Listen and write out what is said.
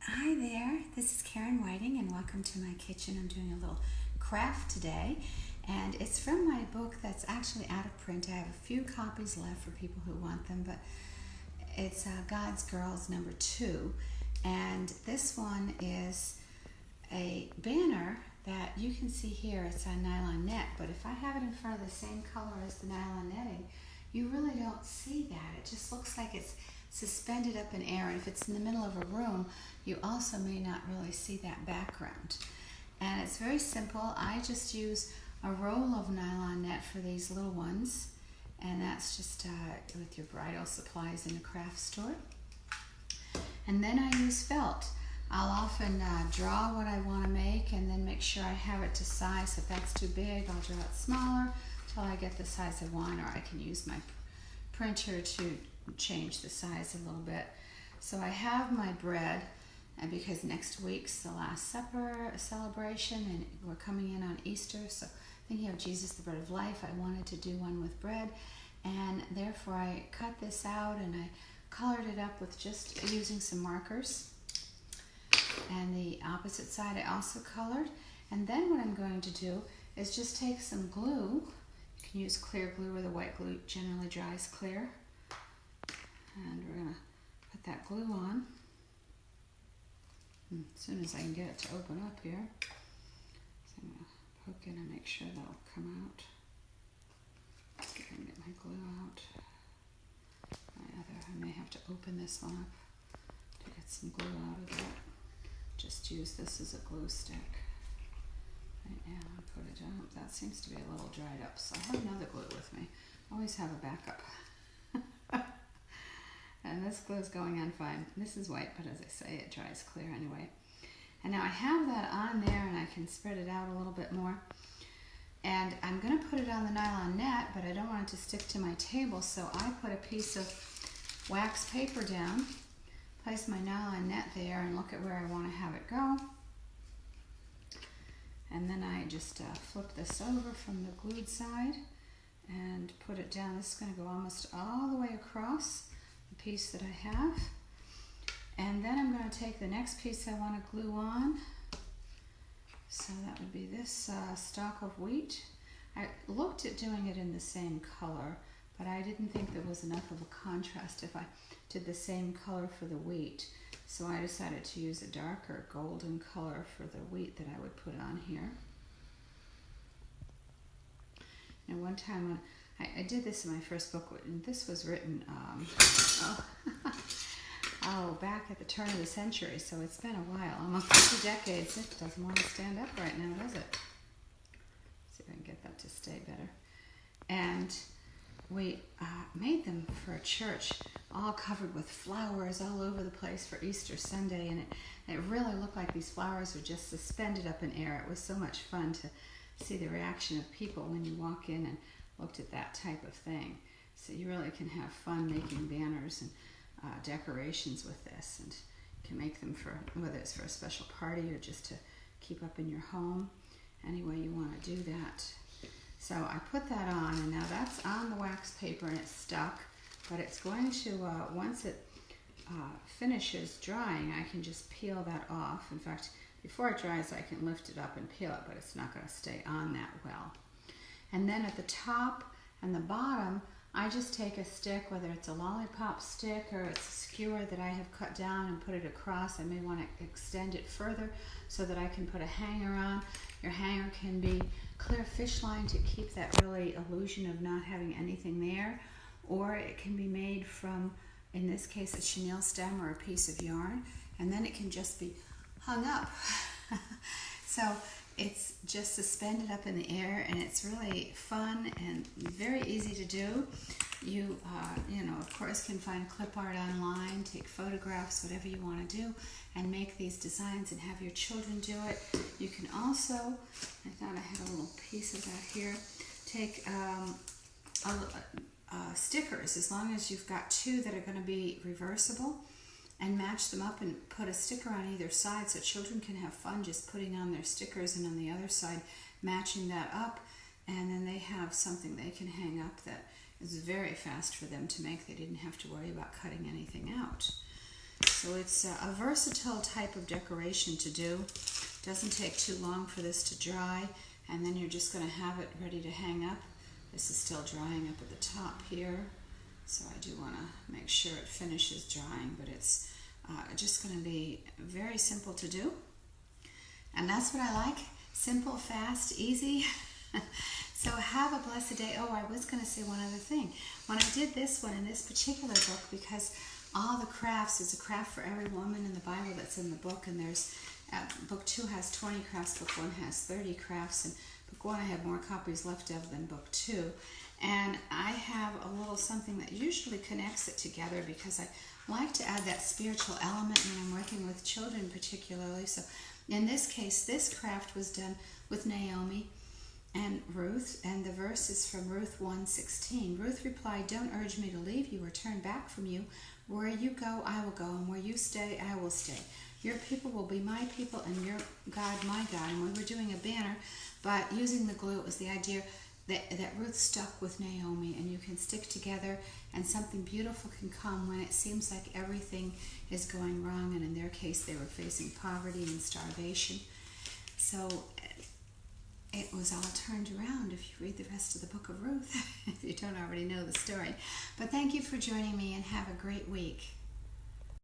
Hi there, this is Karen Whiting and welcome to my kitchen. I'm doing a little craft today and it's from my book that's actually out of print. I have a few copies left for people who want them, but it's God's Girls #2, and this one is a banner that you can see here. It's on nylon net, but if I have it in front of the same color as the nylon netting, you really don't see that. It just looks like it's suspended up in air, and if it's in the middle of a room, you also may not really see that background. And it's very simple. I just use a roll of nylon net for these little ones, and that's just with your bridal supplies in a craft store. And then I use felt. I'll often draw what I want to make and then make sure I have it to size. If that's too big, I'll draw it smaller until I get the size I want, or I can use my printer to change the size a little bit. So I have my bread, and because next week's the Last Supper celebration and we're coming in on Easter, so thinking of Jesus, the bread of life, I wanted to do one with bread, and therefore I cut this out and I colored it up with just using some markers. And the opposite side I also colored. And then what I'm going to do is just take some glue. You can use clear glue, or the white glue generally dries clear. And we're going to put that glue on. And as soon as I can get it to open up here. So I'm going to poke in and make sure that'll come out. See if I can get my glue out. I may have to open this one up to get some glue out of it. Just use this as a glue stick. Right now, and put it up. That seems to be a little dried up, so I have another glue with me. Always have a backup. And this glue is going on fine. This is white, but as I say, it dries clear anyway. And now I have that on there, and I can spread it out a little bit more. And I'm going to put it on the nylon net, but I don't want it to stick to my table, so I put a piece of wax paper down, place my nylon net there, and look at where I want to have it go. And then I just flip this over from the glued side and put it down. This is going to go almost all the way across the piece that I have. And then I'm going to take the next piece I want to glue on. So that would be this stalk of wheat. I looked at doing it in the same color, but I didn't think there was enough of a contrast if I did the same color for the wheat. So I decided to use a darker golden color for the wheat that I would put on here. And one time I did this in my first book, and this was written back at the turn of the century, so it's been a while, almost 2 decades. It doesn't want to stand up right now, does it? Let's see if I can get that to stay better. And we made them for a church, all covered with flowers all over the place for Easter Sunday, and it really looked like these flowers were just suspended up in air. It was so much fun to see the reaction of people when you walk in and looked at that type of thing. So you really can have fun making banners and decorations with this, and you can make them for whether it's for a special party or just to keep up in your home. Any way you want to do that. So I put that on, and now that's on the wax paper and it's stuck, but it's going to, once it finishes drying, I can just peel that off. In fact, before it dries, I can lift it up and peel it, but it's not going to stay on that well. And then at the top and the bottom, I just take a stick, whether it's a lollipop stick or it's a skewer that I have cut down, and put it across. I may want to extend it further so that I can put a hanger on. Your hanger can be clear fish line to keep that really illusion of not having anything there, or it can be made from, in this case, a chenille stem or a piece of yarn, and then it can just be hung up. So it's just suspended up in the air, and it's really fun and very easy to do. You of course, can find clip art online, take photographs, whatever you want to do, and make these designs and have your children do it. You can also, I thought I had a little piece of that here, take stickers, as long as you've got 2 that are going to be reversible, and match them up and put a sticker on either side so children can have fun just putting on their stickers, and on the other side matching that up, and then they have something they can hang up that is very fast for them to make. They didn't have to worry about cutting anything out. So it's a versatile type of decoration to do. Doesn't take too long for this to dry, and then you're just going to have it ready to hang up. This is still drying up at the top here, so I do want to make sure it finishes drying, but it's just going to be very simple to do. And that's what I like. Simple, fast, easy. So have a blessed day. Oh, I was going to say one other thing. When I did this one in this particular book, because all the crafts, there's a craft for every woman in the Bible that's in the book, and there's book 2 has 20 crafts, book 1 has 30 crafts, and book 1 I have more copies left of than book 2. And I have a little something that usually connects it together, because I like to add that spiritual element when I'm working with children particularly. So in this case, this craft was done with Naomi and Ruth, and the verse is from Ruth 1:16. Ruth replied, "Don't urge me to leave you or turn back from you. Where you go, I will go, and where you stay, I will stay. Your people will be my people, and your God, my God." And we were doing a banner, but using the glue, it was the idea that Ruth stuck with Naomi, and you can stick together, and something beautiful can come when it seems like everything is going wrong. And in their case, they were facing poverty and starvation. So it was all turned around if you read the rest of the book of Ruth, if you don't already know the story. But thank you for joining me, and have a great week.